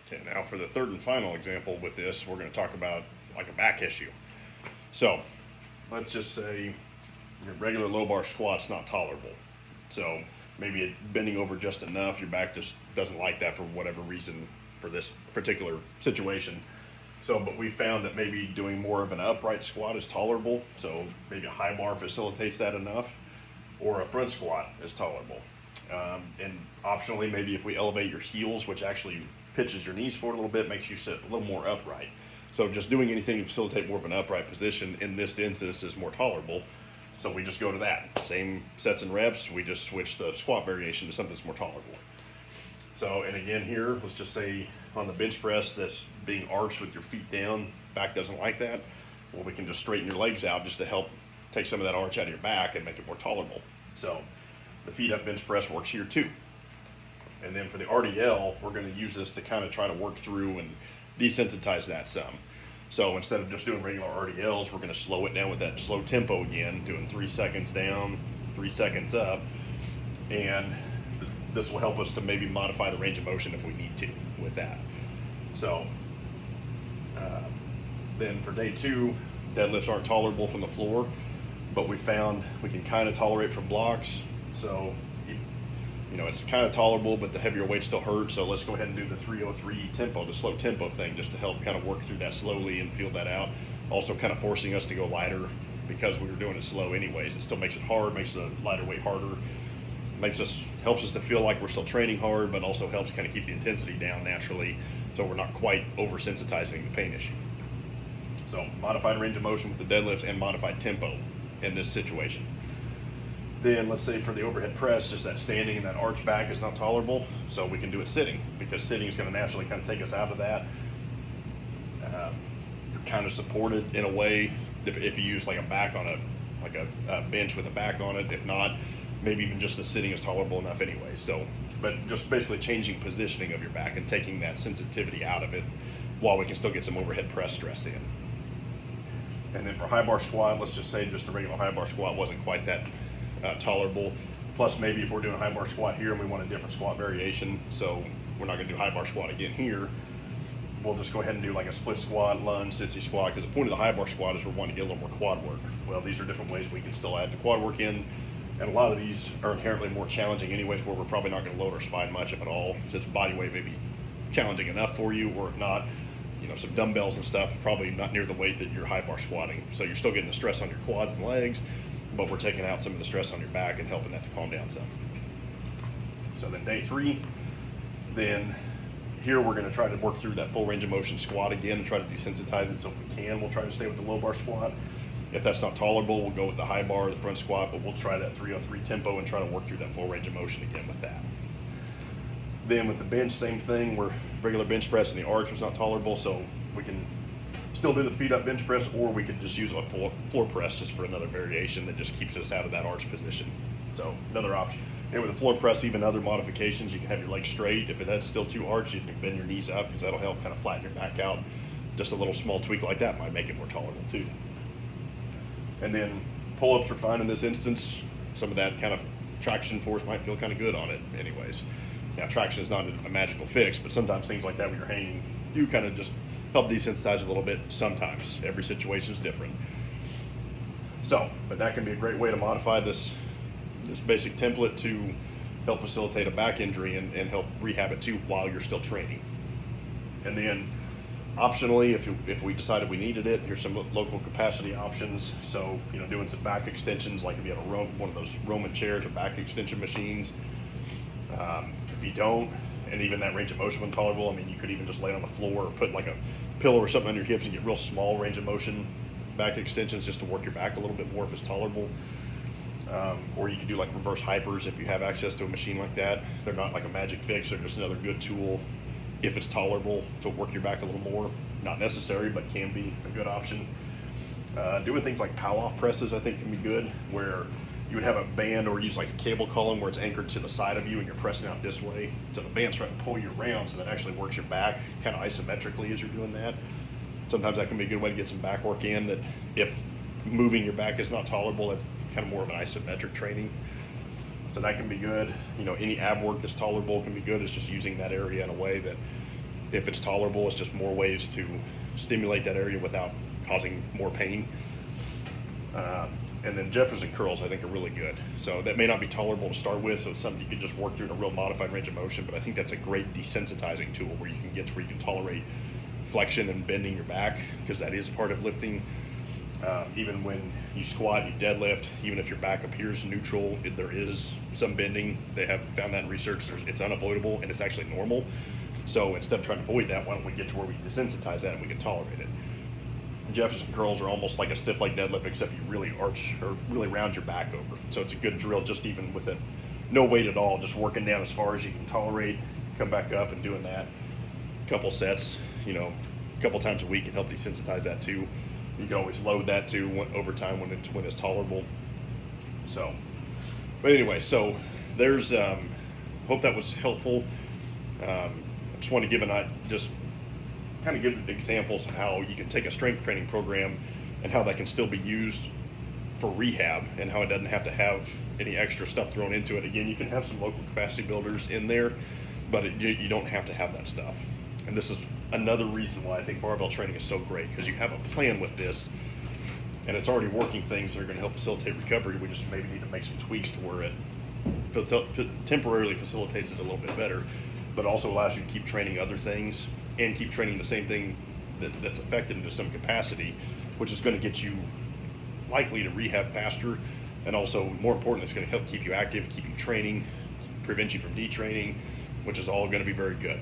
Okay, now for the third and final example with this, we're going to talk about like a back issue. So let's just say your regular low bar squat's not tolerable. So maybe bending over just enough, your back just doesn't like that for whatever reason for this particular situation. So, but we found that maybe doing more of an upright squat is tolerable. So maybe a high bar facilitates that enough, or a front squat is tolerable. And optionally, maybe if we elevate your heels, which actually pitches your knees forward a little bit, makes you sit a little more upright. So just doing anything to facilitate more of an upright position in this instance is more tolerable. So we just go to that. Same sets and reps, we just switch the squat variation to something that's more tolerable. So, and again here, let's just say on the bench press that's being arched with your feet down, back doesn't like that. Well, we can just straighten your legs out just to help take some of that arch out of your back and make it more tolerable. So the feet up bench press works here too. And then for the RDL, we're going to use this to kind of try to work through and desensitize that some. So instead of just doing regular RDLs, we're going to slow it down with that slow tempo again, doing 3 seconds down, 3 seconds up. And this will help us to maybe modify the range of motion if we need to with that. So then for day 2, deadlifts aren't tolerable from the floor, but we found we can kind of tolerate from blocks. So you know, it's kind of tolerable, but the heavier weight still hurts. So let's go ahead and do the 303 tempo, the slow tempo thing, just to help kind of work through that slowly and feel that out. Also kind of forcing us to go lighter because we were doing it slow anyways. It still makes it hard, makes the lighter weight harder, helps us to feel like we're still training hard, but also helps kind of keep the intensity down naturally so we're not quite oversensitizing the pain issue. So modified range of motion with the deadlifts and modified tempo in this situation. Then let's say for the overhead press, just that standing and that arch back is not tolerable, so we can do it sitting, because sitting is going to naturally kind of take us out of that. You're kind of supported in a way if you use like a back on a bench with a back on it. If not, maybe even just the sitting is tolerable enough anyway. So, but just basically changing positioning of your back and taking that sensitivity out of it while we can still get some overhead press stress in. And then for high bar squat, let's just say just a regular high bar squat wasn't quite that tolerable. Plus maybe if we're doing a high bar squat here and we want a different squat variation, so we're not going to do high bar squat again here, we'll just go ahead and do like a split squat, lunge, sissy squat, because the point of the high bar squat is we're wanting to get a little more quad work. Well, these are different ways we can still add the quad work in, and a lot of these are inherently more challenging anyways, where we're probably not going to load our spine much if at all, since body weight may be challenging enough for you, or if not, you know, some dumbbells and stuff, probably not near the weight that you're high bar squatting. So you're still getting the stress on your quads and legs, but we're taking out some of the stress on your back and helping that to calm down some. So then day 3, then here we're going to try to work through that full range of motion squat again and try to desensitize it. So if we can, we'll try to stay with the low bar squat. If that's not tolerable, we'll go with the high bar or the front squat, but we'll try that 303 tempo and try to work through that full range of motion again with that. Then with the bench, same thing. We're regular bench press and the arch was not tolerable, so we can still do the feet up bench press, or we could just use a floor press just for another variation that just keeps us out of that arch position. So another option. And with the floor press, even other modifications, you can have your legs straight. If that's still too arched, you can bend your knees up, because that'll help kind of flatten your back out. Just a little small tweak like that might make it more tolerable too. And then pull-ups are fine in this instance. Some of that kind of traction force might feel kind of good on it anyways. Now traction is not a magical fix, but sometimes things like that when you're hanging do kind of just help desensitize a little bit sometimes. Every situation is different. So, but that can be a great way to modify this basic template to help facilitate a back injury and help rehab it too while you're still training. And then optionally, if we decided we needed it, here's some local capacity options. So, you know, doing some back extensions, like if you have one of those Roman chairs or back extension machines. If you don't, and even that range of motion when tolerable, I mean, you could even just lay on the floor or put like a pillow or something on your hips and get real small range of motion back extensions just to work your back a little bit more if it's tolerable. Or you could do like reverse hypers if you have access to a machine like that. They're not like a magic fix, they're just another good tool if it's tolerable to work your back a little more. Not necessary, but can be a good option. Doing things like pow-off presses I think can be good, where you would have a band or use like a cable column where it's anchored to the side of you and you're pressing out this way. So the band's trying to pull you around, so that actually works your back kind of isometrically as you're doing that. Sometimes that can be a good way to get some back work in, that if moving your back is not tolerable, that's kind of more of an isometric training. So that can be good. You know, any ab work that's tolerable can be good. It's just using that area in a way that If it's tolerable, it's just more ways to stimulate that area without causing more pain. And then Jefferson curls, I think, are really good. So that may not be tolerable to start with, so it's something you can just work through in a real modified range of motion, but I think that's a great desensitizing tool where you can get to where you can tolerate flexion and bending your back, because that is part of lifting. Even when you squat, you deadlift, even if your back appears neutral, there is some bending. They have found that in research. It's unavoidable and it's actually normal. So instead of trying to avoid that, why don't we get to where we desensitize that and we can tolerate it? Jefferson curls are almost like a stiff leg deadlift, except you really arch or really round your back over. So it's a good drill, just even with it, no weight at all, just working down as far as you can tolerate, come back up and doing that. A couple sets, a couple times a week can help desensitize that too. You can always load that too over time when it's tolerable. So, but anyway, so there's, hope that was helpful. I just want to give kind of give examples of how you can take a strength training program and how that can still be used for rehab, and how it doesn't have to have any extra stuff thrown into it. Again, you can have some local capacity builders in there, but you don't have to have that stuff. And this is another reason why I think barbell training is so great, because you have a plan with this and it's already working things that are going to help facilitate recovery. We just maybe need to make some tweaks to where it temporarily facilitates it a little bit better, but also allows you to keep training other things and keep training the same thing that's affected to some capacity, which is going to get you likely to rehab faster, and also more important, it's going to help keep you active, keep you training, prevent you from detraining, which is all going to be very good.